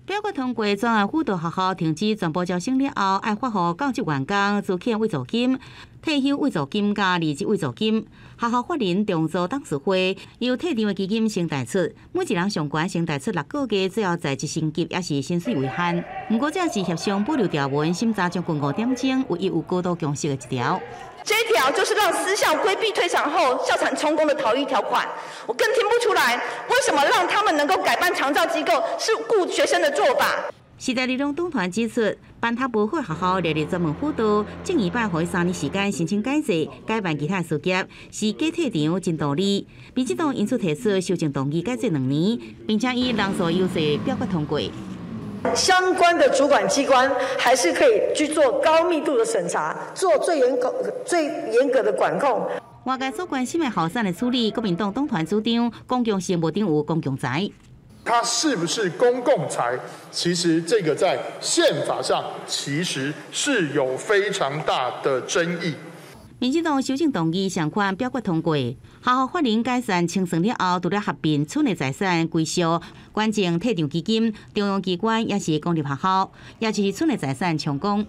Speaker 2: 表决通过专案辅导学校停止全部招生了后，爱发予教职员工资遣慰助金、退休慰助金加离职慰助金。学校法人重组董事会由退场的基金先贷出，每一人上悬先贷出6个月，最后在1星期也是薪水为限。不过这是协商保留条文，审查将近5点钟，唯一有高度共识的一条。
Speaker 20: 这一条就是让私校规避退场后校产充公的逃逸条款。我更听不出来，为什么让他们能够改办长照机构是顾学生的做法。
Speaker 2: 时代力量党团指出，办他不好学校列入专门辅导，正一摆给3年时间申请改制、改办其他事业，是假退场真道理。民进党因此提出修正动议改制2年，并且以人数优势表决通过。
Speaker 20: 相关的主管机关还是可以去做高密度的审查，做最严格的管控。
Speaker 2: 外界所关心的后山的处理，国民党党团主张公共事务顶有公共财。
Speaker 21: 它是不是公共财？其实这个在宪法上其实是有非常大的争议。
Speaker 2: 民进党修正动议相关表决通过，学校法人改善清算了后，除了合并剩的财产归属关键退场基金，中央机关也是公立学校，也就是剩的财产充公。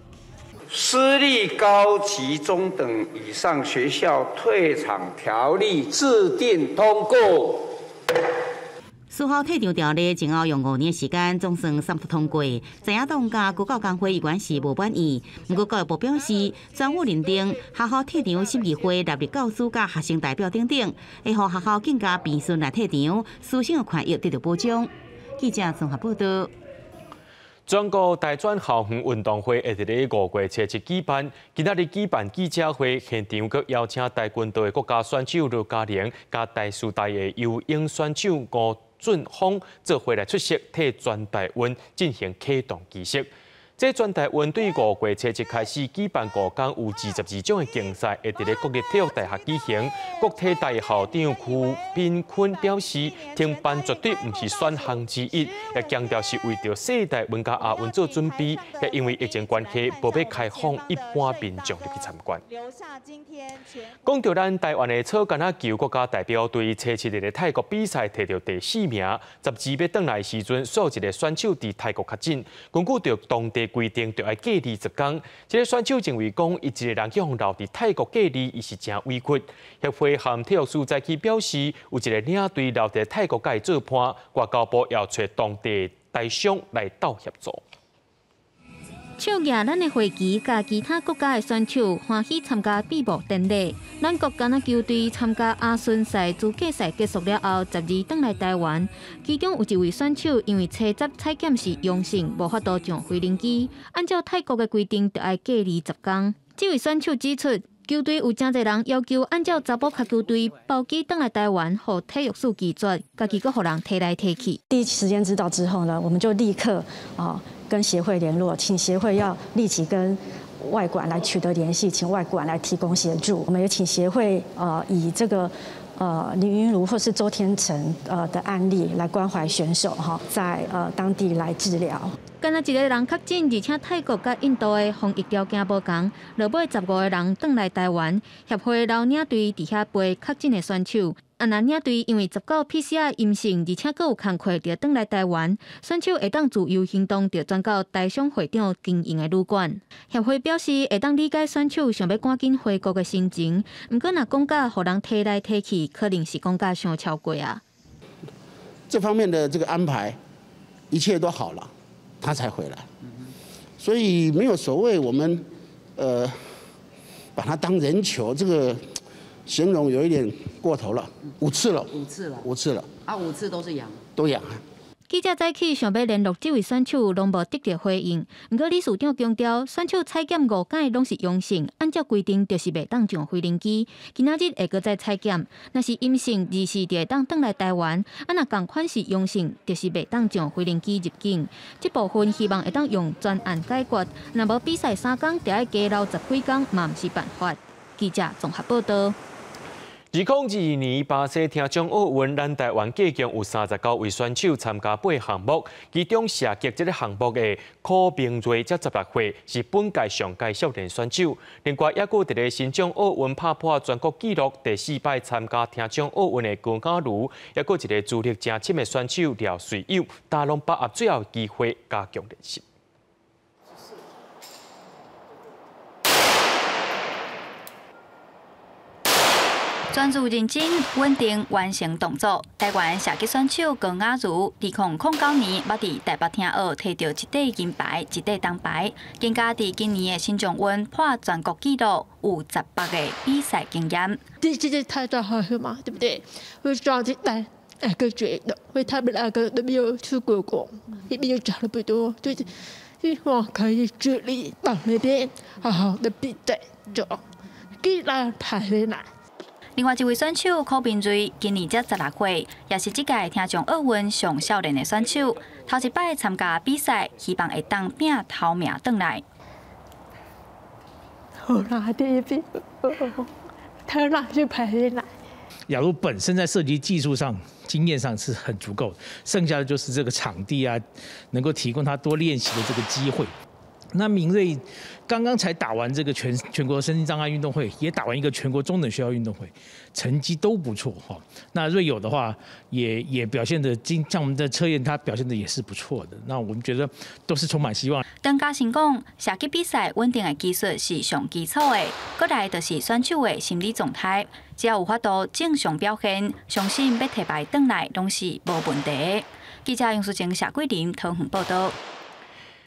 Speaker 5: 私立高级中等以上学校退场条例制定通过。
Speaker 2: 4号退场条例前后用5年时间，总算三读通过。在野党甲高教工会议员是无满意，不过教育部表示，政府认定学校退场审议会纳入教师甲学生代表等等，会让学校更加平顺来退场，师生的权益得到保障。记者综合报道。
Speaker 1: 全国大专校园运动会会伫咧5月7日举办，今仔日举办记者会，现场阁邀请台军队的国家选手刘嘉玲，甲台师大的游泳选手吴俊峰做伙来出席，替全台运进行启动仪式。这全台运对5月7日开始举办5天，有22种的竞赛，会伫咧国立体育大学举行。国体大校长曲斌坤表示，停办绝对不是选项之一，也强调是为着世代文甲亚运做准备，也因为疫情关系，无要开放一般民众入去参观。讲到咱台湾的草橄榄球国家代表队17日的泰国比赛摕到第4名，12要转来时阵，所有一个选手伫泰国确诊，根据着当地规定，就要隔离10天。这个选手认为讲，伊一个人叫留伫泰国隔离，伊是真委屈。协会和体育署在去表示，有一个领队留伫泰国甲伊做伴，外交部要找当地台商来斗协助。
Speaker 23: 笑亚咱的会旗，甲其他国家的选手欢喜参加闭幕典礼。咱国橄榄球队参加亚巡赛资格赛结束了后，12转来台湾。其中有一位选手因为车闸采检是阳性，无法度上飞行机。按照泰国的规定，就要隔离10天。这位选手指出，球队有真侪人要求按照查某脚球队包机转来台湾，互体育署拒绝，家己阁互人提来提去。
Speaker 24: 第一时间知道之后呢，我们就立刻跟协会联络，请协会要立即跟外管来取得联系，请外管来提供协助。我们也请协会以这个林云如或是周天成的案例来关怀选手在当地来治疗。
Speaker 23: 敢若一个人确诊，而且泰国甲印度的防疫条件无同，落尾15个人转来台湾，协会留领队伫遐陪确诊的选手。若领队因为19 PCR 阴性，而且阁有工课，就转来台湾，选手会当自由行动，就转到台商会长经营的旅馆。协会表示，会当理解选手想要赶紧回国的心情，毋过若讲甲互人提来提去，可能是讲甲伤超过啊。
Speaker 25: 这方面的这个安排，一切都好了，他才回来，所以没有所谓我们把他当人球这个。形容有一点过头了，5次了
Speaker 2: ，5次了
Speaker 25: ，5次了
Speaker 2: 啊，5次都是阳，
Speaker 25: 都阳。
Speaker 23: 记者早起想要联络这位选手，拢无得到回应。不过理事长强调，选手采检5届拢是阳性，按照规定就是袂当上飞行机。今仔日会搁再采检，若是阴性，24就会当转来台湾；啊，若同款是阳性，就是袂当上飞行机入境。这部分希望会当用专案解决，若无比赛3天，就要加留10几天，嘛毋是办法。记者综合报道。
Speaker 1: 2022年巴西听障奥运，咱台湾计共有39位选手参加8项目，其中射击这个项目的柯明瑞才16岁，是本届上届少年选手。另外，也有伫个新疆奥运打破全国纪录第4摆参加听障奥运的高嘉瑜，也有一个资历正深的选手廖水友，大拢把握最后机会加强练习。
Speaker 3: 专注认真、稳定完成动作。台湾射击选手高雅茹，2009年捌伫台北听奥摕到1块银牌、1块铜牌，更加伫今年的新疆运破全国纪录，有18个比赛经验。
Speaker 4: 这是太大好事嘛，对不对？我抓起来2个觉得，因为他们2个都没有出过国，也没有长得不多，就是希望可以致力到那边好好的比赛，就给他排回来。
Speaker 3: 另外一位选手柯明瑞今年才16岁，也是这届听障奥运上少年的选手。头一摆参加比赛，希望会当拼头名转来。
Speaker 4: 我拿第1名，他拿去排进来。
Speaker 6: 雅茹本身在射击技术上、经验上是很足够的，剩下的就是这个场地啊，能够提供他多练习的这个机会。那明瑞刚刚才打完这个全国身心障碍运动会，也打完一个全国中等学校运动会，成绩都不错哈。那瑞友的话也表现的，像我们的测验，他表现的也是不错的。那我们觉得都是充满希望。
Speaker 3: 张家新讲，射击比赛稳定的技术是上基础的，过来就是选手的心理状态，只要有法度正常表现，相信要摕牌转来拢是无问题。记者杨淑晴、谢桂林桃园报道。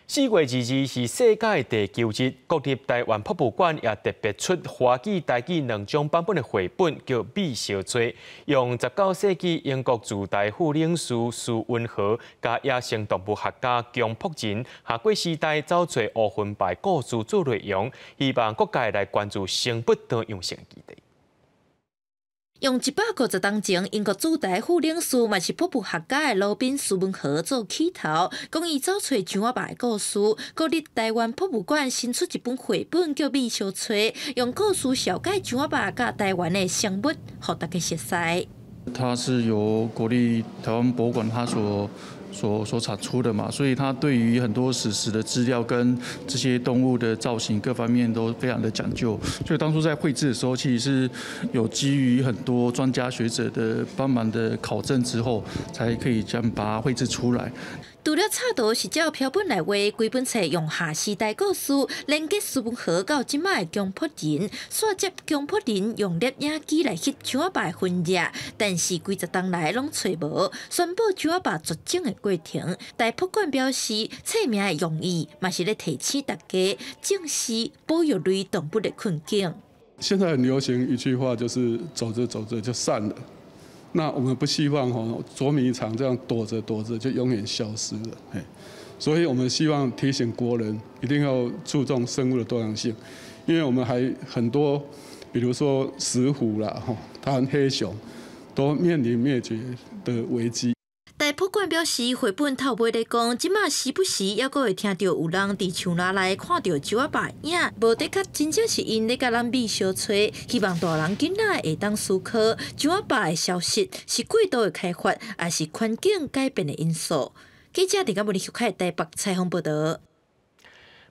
Speaker 1: 4月2日是世界地球日，国立台湾博物馆也特别出华语、台语2种版本的绘本，叫《美小吹》，用19世纪英国驻台副领事苏文和加野生动物学家姜朴仁下过时代找找乌云牌故事做内容，希望各界来关注生物多样性议题。
Speaker 19: 用150当前，英国驻台副领事嘛是博物学家的罗宾苏文和做起头，讲伊找找象仔爸的故事。国立台湾博物馆新出一本绘本叫《美小吹》，用故事小解象仔爸甲台湾的生物，互大家熟悉。
Speaker 22: 它是由国立台湾博物馆它所产出的嘛，所以它对于很多史实的资料跟这些动物的造型各方面都非常的讲究。所以当初在绘制的时候，其实是有基于很多专家学者的帮忙的考证之后，才可以这样把它绘制出来。
Speaker 19: 除了插图是照标本来画，规本册用下时代故事连接苏文和到即卖的姜朴仁，煞接姜朴仁用摄影机来翕象仔爸婚日，但是几十冬来拢找无，宣布象仔爸绝种的过程。台博馆表示，册名的用意嘛是咧提醒大家正视保育类动物的困境。
Speaker 26: 现在很流行一句话，就是走着走着就散了。那我们不希望捉迷藏这样躲着躲着就永远消失了，所以我们希望提醒国人一定要注重生物的多样性，因为我们还很多，比如说石虎啦、台湾黑熊，都面临灭绝的危机。
Speaker 19: 台博馆表示，绘本头尾咧讲，即马时不时还阁会听到有人伫树林内看到象仔爸影，无的确真正是因咧甲咱美小吹，希望大人囡仔会当思考，象仔爸的消息是过度的开发，还是环境改变的因素。记者伫甲文理区台台北采访报道。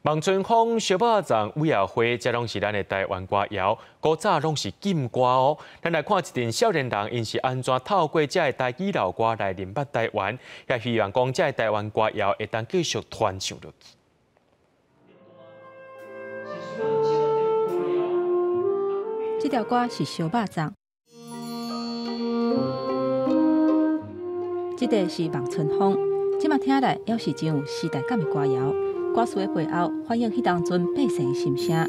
Speaker 1: 望春风、小巴掌、五夜花，这拢是咱的台湾歌谣，古早拢是禁歌哦。咱来看一阵少年人因是安怎透过这台语老歌来认捌台湾，也希望讲这台湾歌谣会当继续传唱落去。
Speaker 27: 这条歌是小巴掌，这个是望春风，即马听来也是真有时代感的歌谣。歌词的背后反映迄当阵百姓的心声。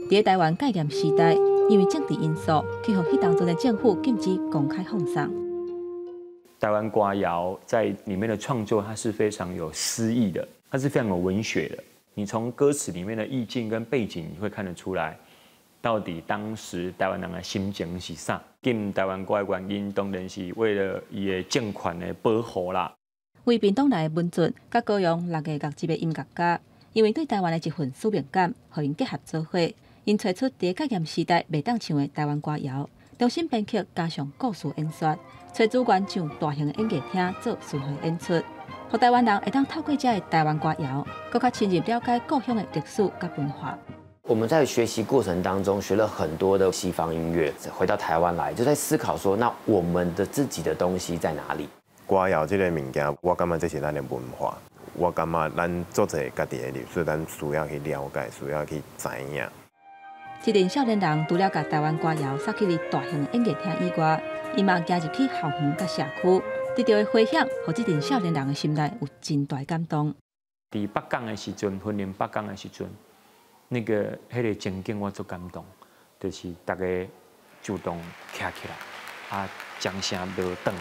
Speaker 27: 伫台湾戒严时代，因为政治因素，去互迄当中的政府禁止公开放送。
Speaker 7: 台湾歌谣在里面的创作，它是非常有诗意的，它是非常有文学的。你从歌词里面的意境跟背景，你会看得出来，到底当时台湾人的心情是啥。禁台湾歌的原因，当然是为了伊的政权的保护啦。
Speaker 27: 为屏东内的文俊，甲高雄6个乐级的音乐家，因为对台湾的一份使命感，互因结合做伙，因找出在戒严时代袂当唱的台湾歌谣，重新编曲加上故事演说，找主管上大型的演艺厅做巡回演出，互台湾人会当透过这的台湾歌谣，更加深入了解故乡的历史甲文化。
Speaker 8: 我们在学习过程当中学了很多的西方音乐，回到台湾来就在思考说，那我们的自己的东西在哪里？
Speaker 9: 歌谣这个物件，我感觉这是咱的文化。我感觉咱做者家己的历史，咱需要去了解，需要去知影。
Speaker 27: 这群少年人除了甲台湾歌谣撒去伫大型的演艺厅以外，伊嘛加入去校园甲社区，得到的回响，互这群少年人的心内有真大感动。
Speaker 7: 伫北港的时阵，训练北港的时阵，那个情景我足感动，就是大家主动站起来，啊，掌声落顿。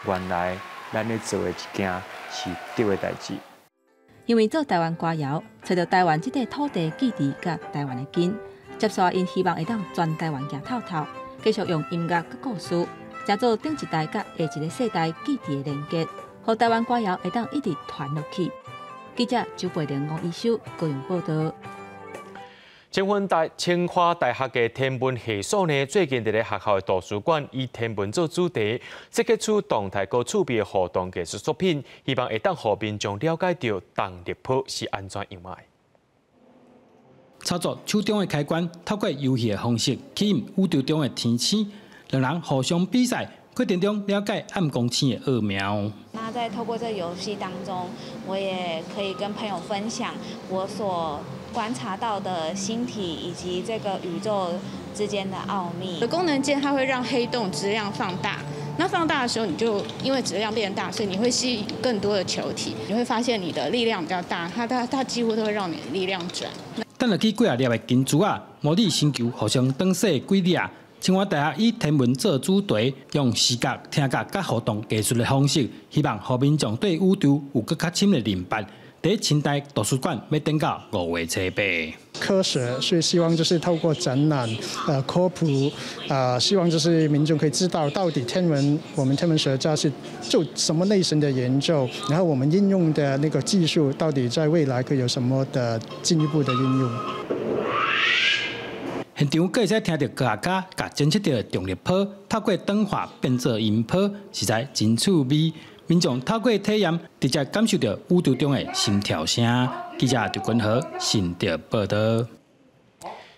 Speaker 7: 原来咱咧做的一件是对的代志。
Speaker 27: 因为做台湾歌谣，找到台湾这块土地记忆甲台湾的根，接续因希望会当全台湾行透透，继续用音乐甲故事，加做顶一代甲下一个世代记忆的连接，互台湾歌谣会当一直传落去。记者周培玲、吴一修高雄报道。
Speaker 1: 清华大学嘅天文系所呢，最近伫咧学校嘅图书馆以天文做主题，设计出动态高趣味嘅互动艺术作品，希望会当互民众了解到动力谱是安怎样卖。
Speaker 10: 操作手中嘅开关，透过游戏嘅方式吸引宇宙中嘅天星，两人互相比赛，过程中了解暗光星嘅奥妙。
Speaker 11: 那在透过这个游戏当中，我也可以跟朋友分享我所观察到的星体以及这个宇宙之间的奥秘。
Speaker 12: 功能键它会让黑洞质量放大，那放大的时候，你就因为质量变大，所以你会吸引更多的球体，你会发现你的力量比较大，它几乎都会让你的力量转。
Speaker 10: 等落去几啊粒的金珠啊，模拟星球互相灯射几粒。清华大学以天文做主题，用视觉、听觉甲互动艺术的方式，希望互民众对宇宙有更较深的认识。在清大图书馆要等到5月初8。
Speaker 13: 科学，所以希望就是透过展览、科普，希望就是民众可以知道到底我们天文学家是做什么类型的研究，然后我们应用的那个技术到底在未来可以有什么的进一步的应用。现场可以使听到科学家甲侦测到重力波透过灯化变做音波，实在真趣味。民众透过体验，直接感受到宇宙中的心跳声。记者刘君豪新竹报道。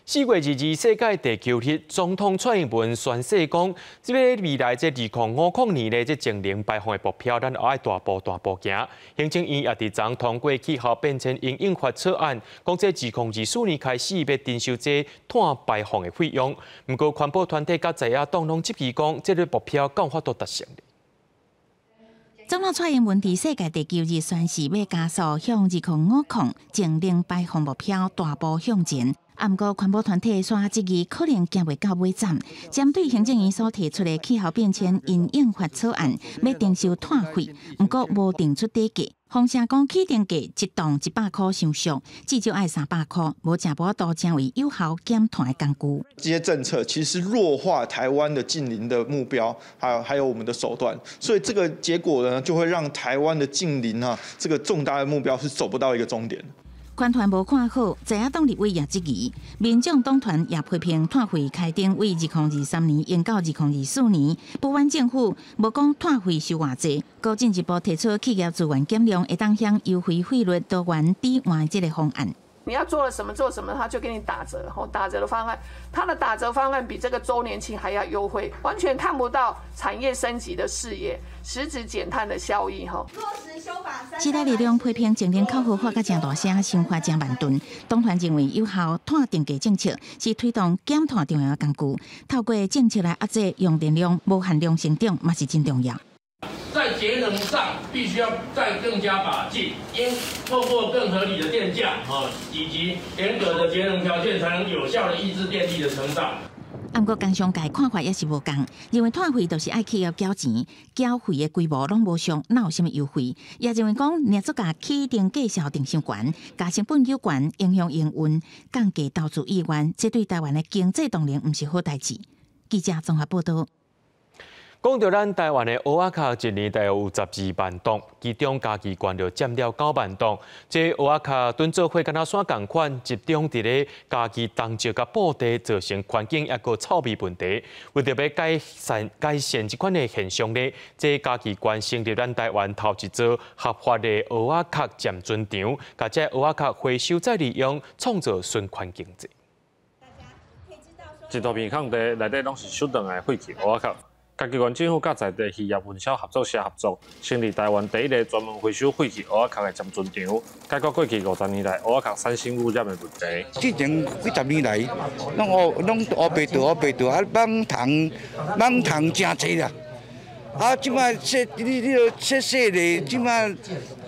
Speaker 1: 4月22世界地球日，总统蔡英文宣誓讲，即个未来这2050年咧，这净零排放的目标，咱要大步行。行政院也伫昨通过气候变迁因应法草案，讲这2024年开始要征收这碳排放的费用。不过环保团体甲在野党拢质疑讲，这个目标敢有法度达成？
Speaker 2: 总统蔡英文伫世界地球日宣誓要加速向2050净零排放目标大步向前。不过，环保团体煞质疑可能行袂到尾站。针对行政院所提出的气候变迁因应法草案，要征收碳费，不过无定出底价。风声讲起定价一栋100块上俗，至少要300块，无正无度成为有效减碳的工具。
Speaker 28: 这些政策其实弱化台湾的净零的目标，还有我们的手段，所以这个结果呢，就会让台湾的净零这个重大的目标是走不到一个终点。
Speaker 2: 官团无看好，在野党立委也质疑，民众党团也批评碳费开征为2023年延到2024年，不管政府无讲碳费收偌济，更进一步提出企业资源减量，会当向优惠费率多元抵换这个方案。
Speaker 29: 你要做了什么做什么，他就给你打折，然后打折的方案，他的打折方案比这个周年庆还要优惠，完全看不到产业升级的视野，实质减碳的效益哈。
Speaker 2: 时代力量批评净零口号发甲真大声，想法真慢钝。党团认为有效碳定价政策是推动减碳重要的工具，透过政策来压制用电量无限量成长，嘛是真重要。
Speaker 30: 在节能上必须要再更加把劲，应透过更合理的电价以及严格的节能条件，才能有效的抑制电力的成长。
Speaker 2: 不过工商界看法也是无共，认为退费就是爱企业缴钱，缴费的规模拢无上，哪有什么优惠？也认为讲，业主甲起定价销定伤悬，加成本又悬，影响营运，降低投资意愿，这对台湾的经济当然毋是好代志。记者综合报道。
Speaker 1: 讲到咱台湾的蚵仔壳，一年大约有12万吨，其中家己关就占了9万吨。这蚵仔壳蹲做伙敢若山共款，集中伫咧家己当石甲布地，造成环境也个臭味问题。为着要改善这款的现象呢，这家己关成立咱台湾头一座合法的蚵仔壳占樽场，甲这蚵仔壳回收再利用，创造循环经济。
Speaker 5: 一大片空地内底拢是收断的废弃蚵仔壳。家己县政府甲在地渔业运销合作社合作，成立台湾第一个专门回收废弃蚵仔壳的占樽场，解决过去50年来蚵仔壳产生污染的问题。
Speaker 14: 之前几十年来，拢乌白道，啊，蠓虫真济啦。啊，即摆说说咧，即摆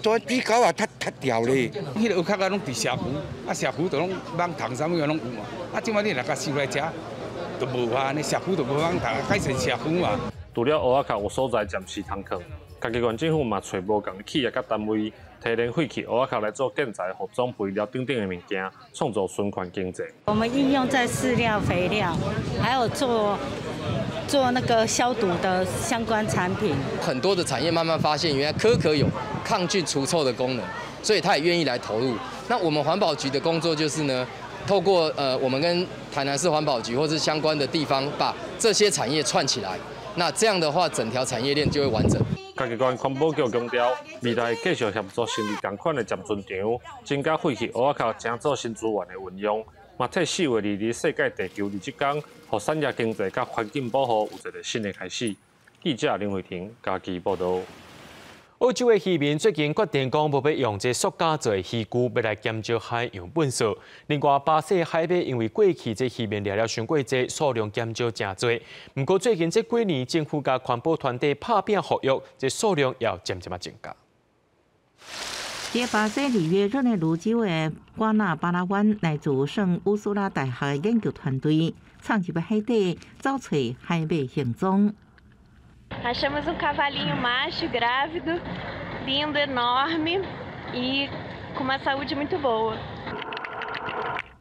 Speaker 14: 做比较啊，脱掉咧。
Speaker 15: 迄个蚵壳啊，拢伫社区，啊社区就拢蠓虫啥物样拢有嘛。啊，即摆你若甲收来食。都无话，你社区都无通谈，改成社区嘛。
Speaker 5: 除了蚵仔壳有所在暂时通坑，家己县政府嘛找无共企业甲单位，提炼废弃蚵仔壳来做建材、服装、肥料等等的物件，创造循环经济。
Speaker 16: 我们应用在饲料、肥料，还有做那个消毒的相关产品。
Speaker 17: 很多的产业慢慢发现，原来壳壳有抗菌除臭的功能，所以他也愿意来投入。那我们环保局的工作就是呢。透过我们跟台南市环保局或是相关的地方，把这些产业串起来，那这样的话，整条产业链就会完整。
Speaker 5: 家己县环保局强调，未来继续协助成立同款的占樽场，增加废弃蚵仔壳正做新资源的运用，嘛替4月22日世界地球日这天，互产业经济甲环境保护有一个新的开始。记者林慧婷家己报道。澳洲的渔民最近决定讲，无要用这塑胶做的渔具，要来减少海洋垃圾。另外，巴西海马因为过去这渔民掠了伤过济，数量减少真多。不过最近这几年，政府甲环保团体拍拼合约，这数量也渐渐增加。
Speaker 2: 在巴西里约热内卢州的瓜纳巴拉湾，来自圣乌苏拉大学的研究团队，藏入海底找出海马行踪。
Speaker 18: Achamos cavalinho macho, grávido, lindo, enorme e com uma saúde muito boa.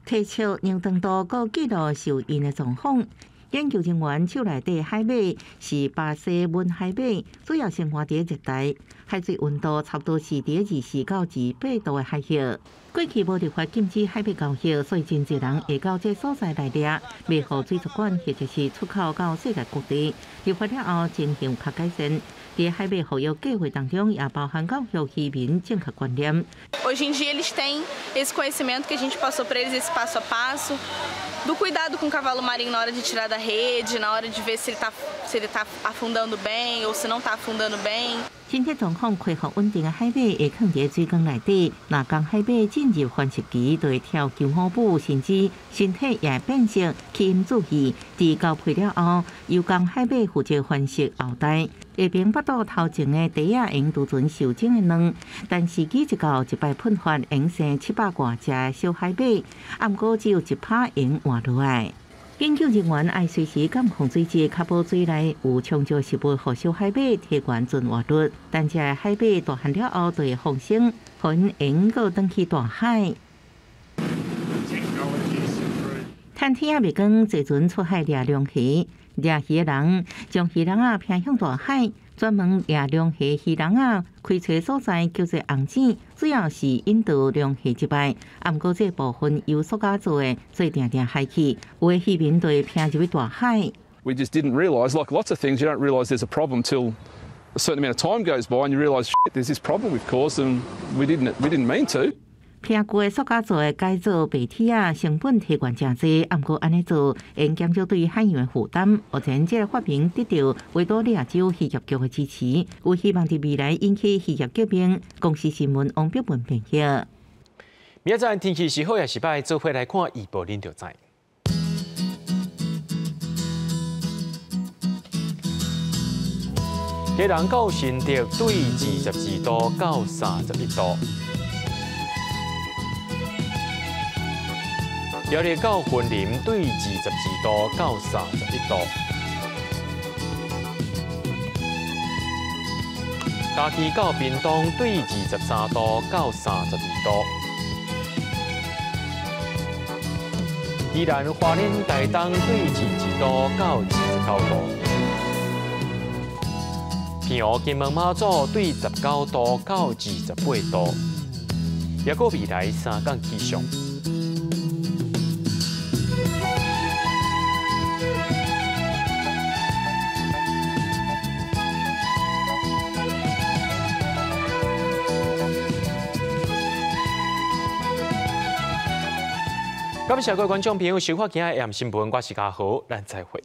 Speaker 2: 提出让长度个记录受孕的状况。研究人员手内底海马是巴西温海马，主要生活在热带，海水温度差不多是在24到28度的海域。过去无立法禁止海马交易，所以真侪人会到这所在来掠，卖互水族馆或者是出口到世界各地。立法了后，情形较改善。在海马合约计划当中，也包含教育渔民正确观念。
Speaker 20: Hoje em dia eles têm esse conhecimento que a gente passou para eles, esse passo a passo, do cuidado com o cavalo marinho na hora de tirar da rede, na hora de ver se ele tá afundando bem ou se não tá afundando bem.
Speaker 2: 身体状况恢复稳定的海马会放在水缸内底，若当海马进入繁殖期，就会跳救火舞，甚至身体也会变色，起因注意。伫交配了后，由公海马负责繁殖后代。下边8度头前的第一用独存受精的卵，但时机一到，一摆喷发，用生700多只小海马，啊，不过只有1%用活落来。研究人员爱随时监控水质，确保水内有充足食物，互小海马提悬存活率。但这海马大汉了后，就会放生，互因用个转去大海。趁天也未光，坐船出海掠龙虾。掠鱼的人将鱼笼仔偏向大海，专门掠龙虾鱼笼仔开采所在叫做红井，主要是引导龙虾入海。啊，不过这部分由塑胶做的，所以定定海去，有的渔民就会偏入去大海。
Speaker 21: We just didn't realise, like lots of things, you don't realise there's a problem till a certain amount of time goes by, and you realise there's this problem we've caused, and we didn't mean to.
Speaker 2: 偏旧的塑胶做的改造白铁啊，成本提悬真济，啊，不过安尼做，会减少对海洋的负担。目前这个发明得到维多利亚州渔业局的支持，有希望在未来引起渔业革命。公司新闻王碧文编写。
Speaker 1: 明仔载天气是好也是歹，做伙来看预报，恁就知。基隆到新竹对22度到31度。遥热到云林对22度到31度。嘉义到屏东对23度到32度。宜兰花莲台东对22度到29度。平湖金门马祖对19度到28度。也个未来3天气象。感谢各位观众朋友收看今日AM新闻，我是嘉豪，咱再会。